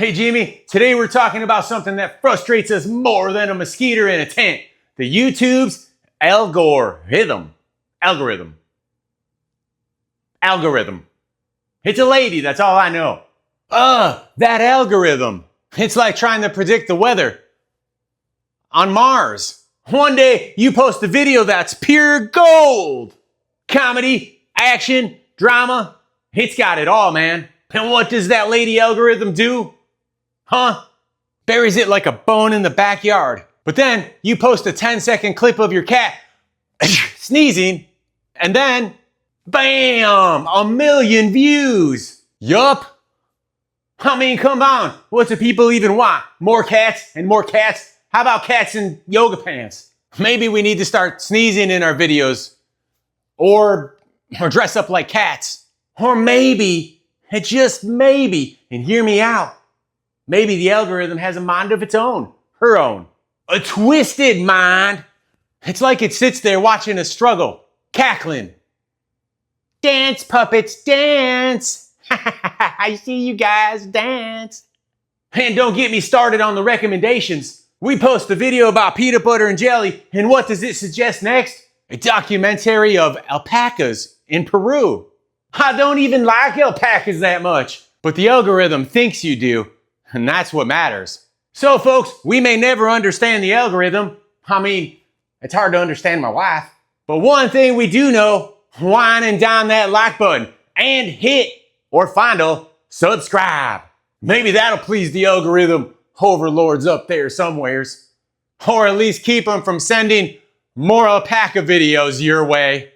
Hey Jimmy, today we're talking about something that frustrates us more than a mosquito in a tent. The YouTube's algorithm. It's a lady, that's all I know. That algorithm. It's like trying to predict the weather on Mars. One day you post a video that's pure gold. Comedy, action, drama, it's got it all, man. And what does that lady algorithm do? Buries it like a bone in the backyard. But then you post a 10-second clip of your cat sneezing, and then, bam, 1 million views. Yup. I mean, come on. What do people even want? More cats and more cats? How about cats in yoga pants? Maybe we need to start sneezing in our videos. Or dress up like cats. Or maybe, just maybe, and hear me out, maybe the algorithm has a mind of its own. Her own. A twisted mind. It's like it sits there watching us struggle, cackling. Dance, puppets, dance. I see you guys dance. And don't get me started on the recommendations. We post a video about peanut butter and jelly, and what does it suggest next? A documentary of alpacas in Peru. I don't even like alpacas that much, but the algorithm thinks you do, and that's what matters. So folks, we may never understand the algorithm. I mean, it's hard to understand my wife. But one thing we do know, whine and down that like button and hit or final subscribe. Maybe that'll please the algorithm overlords up there somewheres. Or at least keep them from sending more alpaca videos your way.